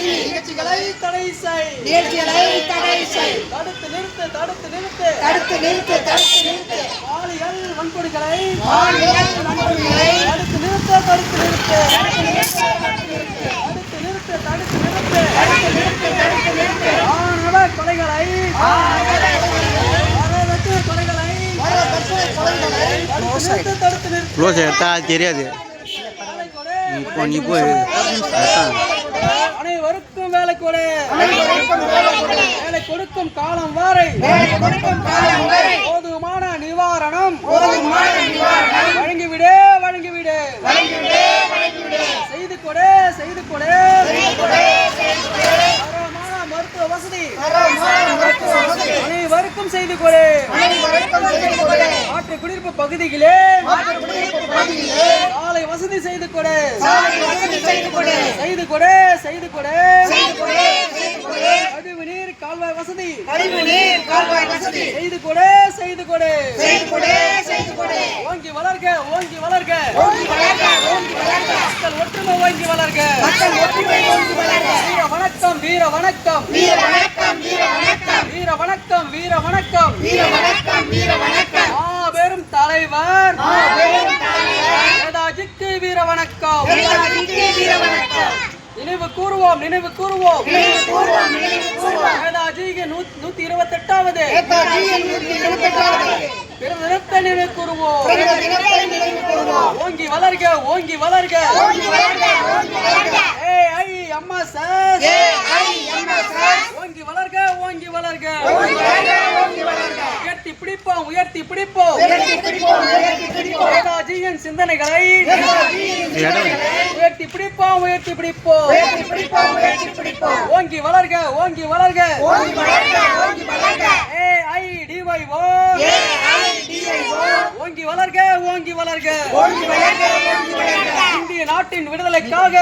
நிகழ்ச்சிகளை தடை செய். தடுத்து நிறுத்து பாலியல் வன்கொடுமைகளை தடுத்து நிறுத்து ஆணவ கொலைகளை தடுத்து நிறுத்து தெரியாது அனைவருக்கும் வேலை கொடு. வேலை கொடுக்கும் காலம் வரை போதுமான நிவாரணம் வழங்கிவிடு. செய்து கொடு தரமான மருத்துவ வசதி அனைவருக்கும் செய்து கொடு. மாற்று குடியிருப்பு பகுதிகளே சாலை வசதி செய்து கொடு. கழிவுநீர் கால்வாய் வசதி செய்து கொடு. ஓங்கி வளர்க மக்கள் ஒற்றுமை ஓங்கி வளர்க. வீர வணக்கம் மாபெரும் தலைவர் நேதாஜிக்கு வீர வணக்கம். நினைவு கூறுவோம் நேதாஜியின் 128வது பிறந்த தினத்தை நினைவு கூறுவோம். ஓங்கி வளர்க AIMSS ஓங்கி வளர்க உயர்த்தி பிடிப்போம் நேதாஜியின் சிந்தனைகளை உயர்த்தி பிடிப்போம் ஓங்கி வளர்க AIDYO ஓங்கி வளர்க இந்திய நாட்டின் விடுதலைக்காக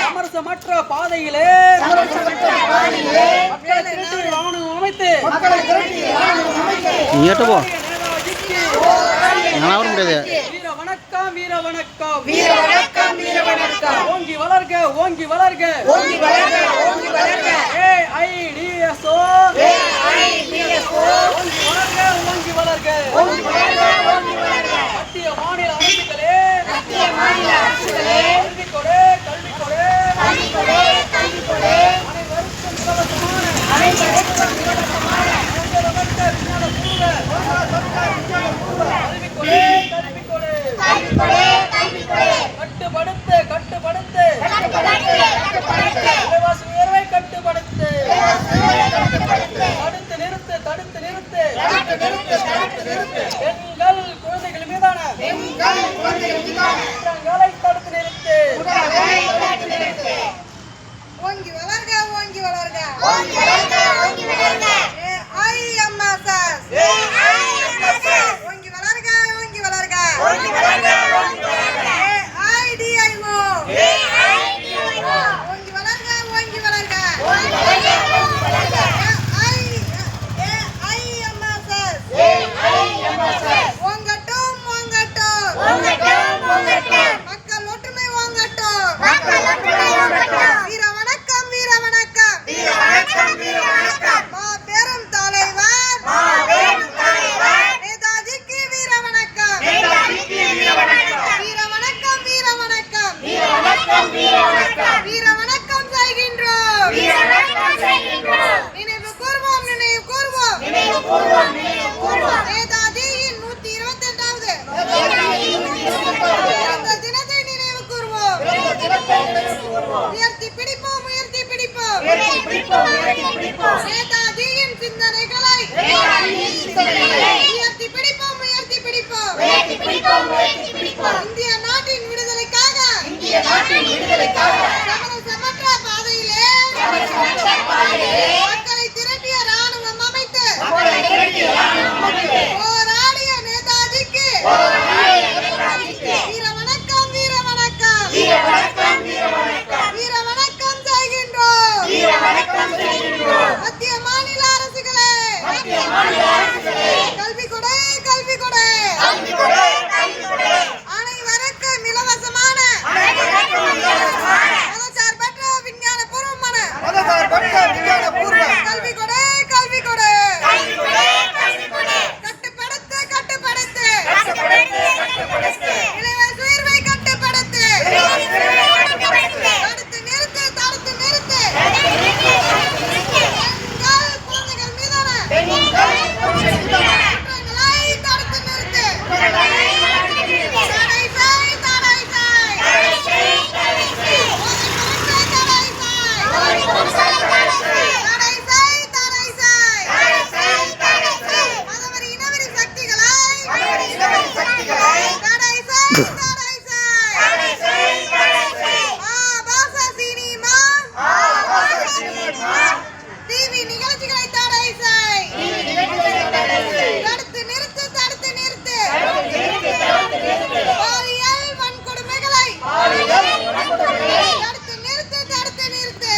சமரசமற்ற பாதையிலே மக்களை திரட்டி ராணுவம் அமைத்து வீர வணக்கம் ஓங்கி வளர்க AIDSO ஓங்கி வளர்க மத்திய மாநில அரசுகளே கல்வி கொடு அனைவருக்கும் இலவசமான கட்டுப்படுத்து விலைவாசி உயர்வை கட்டுப்படுத்து. தடுத்து நிறுத்து பெண்கள் குழந்தைகள் மீதான குற்றங்களை தடுத்து நிறுத்து. ஓங்கி வளர்க AIMSS ஓங்கி வளர்க AIDIO ஓங்கி வளர்க AIMSS ஓங்கட்டும் மக்கள் ஒற்றுமை ஓங்கட்டும். வீர வணக்கம் மாபெரும் தலைவர் நேதாஜிக்கு வீர வணக்கம். வீர வணக்கம் செய்கின்றோம். நினைவு கூர்வோம் நேதாஜியின் 128வது பிறந்த தினத்தை நினைவு கூர்வோம். உயர்த்தி பிடிப்போம் நேதாஜியின் சிந்தனைகளை உயர்த்தி பிடிப்போம் இந்திய நாட்டின் விடுதலைக்காக சமரசமற்ற பாதையிலே மக்களை திரட்டிய ராணுவம் அமைத்து போராடிய நேதாஜிக்கு வீர வணக்கம் செய்கின்றோம். மத்திய மாநில அரசுகளே கல்வி கொடை அனைவருக்கும் இலவசமான மதச்சார்பற்ற டிவி நிகழ்ச்சிகளை தடை செய். தடுத்து நிறுத்து, தடுத்து நிறுத்து. பாலியல் வன்கொடுமைகளை தடுத்து நிறுத்து, தடுத்து நிறுத்து.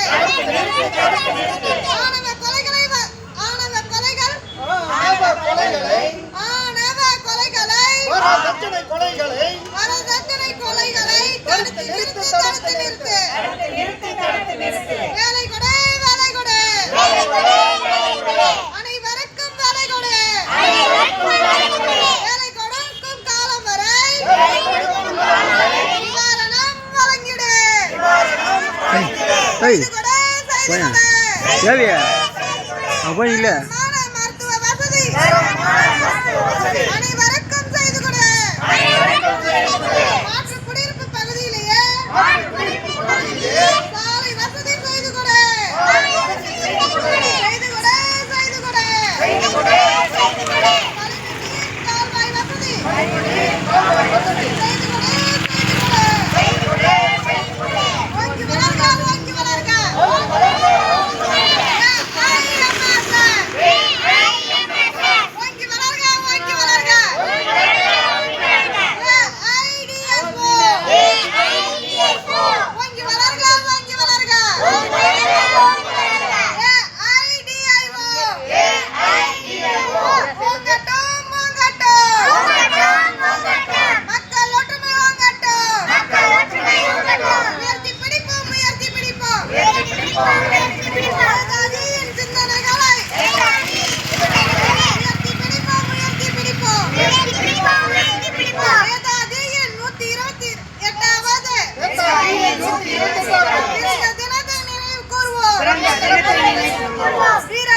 ஆணவ கொலைகளை ஆணவ கொலைகள் வரதட்சணை கொலைகளை தடுத்து நிறுத்து, தடுத்து நிறுத்து. வேலை கொடு, வேலை கொடு. அனைவருக்கும் வேலை கொடு. வேலை கொடுக்கும் காலம் வரை நிவாரணம் வழங்கிடு. செய்து கொடு, செய்து கொடு. மருத்துவ வசதி அனைவருக்கும் செய்து கொடு. மாற்று குடியிருப்பு பகுதியிலேயே சாலை வசதி செய்து கொடு. செய்து கொடு, செய்து கொடு. கால்வாய் வசதி செய்து கொடு, செய்து கொடு. ஓங்கி வளர்க, ஓங்கி வளர்க. ஓங்கி வளர்க, ஓங்கி வளர்க. ஓங்கி வளர்க, ஓங்கி வளர்க. ஓங்கட்டும், ஓங்கட்டும். மக்கள் ஒற்றுமை ஓங்கட்டும். உயர்த்தி பிடிப்போம், உயர்த்தி பிடிப்போம். நேதாஜியின் சிந்தனைகளை உயர்த்தி பிடிப்போம், உயர்த்தி பிடிப்போம். நேதாஜியின் 128வது பிறந்த தினத்தை நினைவு கூர்வோம். வீர